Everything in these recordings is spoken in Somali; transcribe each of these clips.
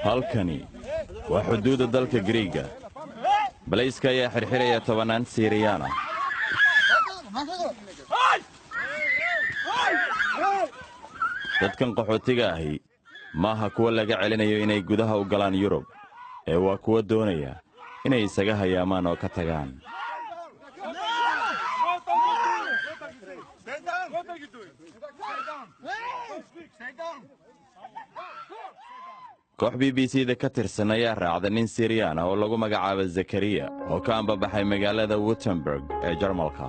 halkani waa xuduudda dalka Giriiga. Balayska ayaa xirxiraya tobanaan Siiriyaan ah. dadkan qaxootiga ahi maaha kuwa laga celinayo inay gudaha u galaan Yurub, ee waa kuwa doonaya inay isaga hayaamaan oo ka tagaan. koox BBC-da ka tirsan ayaa raacday nin Siiriyaan ah oo lagu magacaabo Zakariya oo ka ambabaxay magaalada Württemberg ee Jarmalka.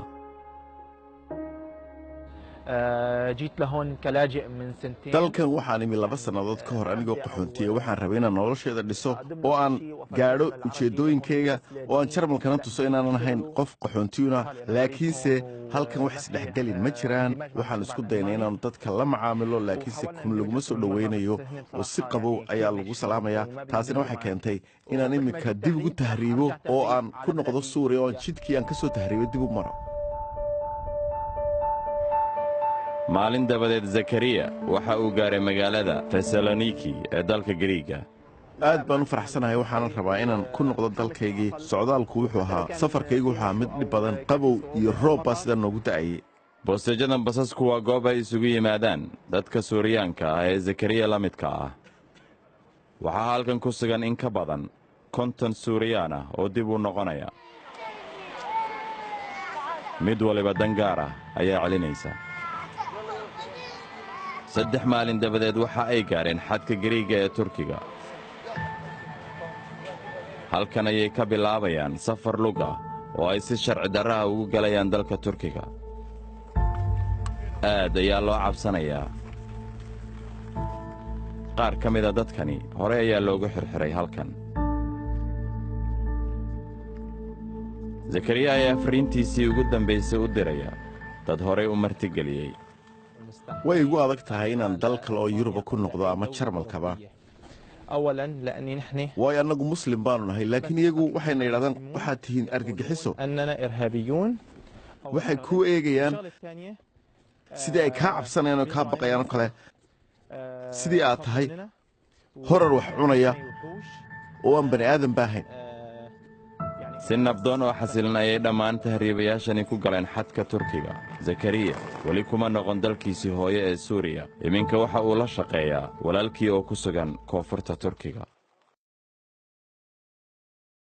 dalkan waxaan imi 2 sannadood ka hor anigoo qaxoontiya. waxaan rabay inaan nolosheeda dhiso oo aan gaadho ujeeddooyinkayga oo aan Jarmalkana tuso inaanan ahayn qof qaxoontiyuna, laakiinse halkan wax isdhexgelin ma jiraan. waxaan isku daynay inaannu dadka la macaamilo, laakiinse kun laguma soo dhowaynayo oo si qabow ayaa lagu salaamayaa. taasina waxay keentay inaan iminka dib ugu tahriibo oo aan ku noqdo Suuriya oo aan jidkii aan ka soo tahriibay dib u maro. maalin dabadeed Zakariya waxa uu gaaray magaalada Thessaloniki ee dalka Giriiga. aad baan u faraxsanahay. waxaanan rabaa inaan ku noqdo dalkaygii. socdaalku wuxuu ahaa safarkaygu wuxuu ahaa mid dhib badan. qabow iyo roob baa sidaa noogu da'ayay. boosteejadan basasku waa goob ay isugu yimaadaan dadka Suuriyaanka ah ee Zakariya la midka ah. waxaa halkan ku sugan in ka badan 50 Suuriyaan ah oo dib u noqonaya. mid waliba dan gaar ah ayaa celinaysa. 3 maalin dabadeed waxa ay gaareen xadka Giriiga ee Turkiga. halkan ayay ka bilaabayaan safar lug ah oo ay si sharci darro ah ugu galayaan dalka Turkiga. aad ayaa loo cabsanayaa. qaar ka mida dadkani hore ayaa loogu xirxiray halkan. Zakariya ayaa fariintiisii ugu dambaysay u diraya dad horey u martigeliyey. way igu adag tahay inaan dal kale oo Yuruba ku noqdo ama Jarmalkaba. waayo annagu muslim baanu nahay, laakiin iyagu waxayna yidhahdaan waxaad tihiin argagixiso. waxay kuu eegayaan sidii ay kaa cabsanayaan oo kaa baqayaan oo kale, sidii aad tahay horar wax cunaya oo aan bani aadan baahayn. si nabdoon oo xasilan ayay dhammaan tahriibayaashani ku galeen xadka Turkiga. Zakariya weli kuma noqon dalkiisii hooyo ee Suuriya. iminka waxa uu la shaqeeyaa walaalkii oo ku sugan koonfurta Turkiga.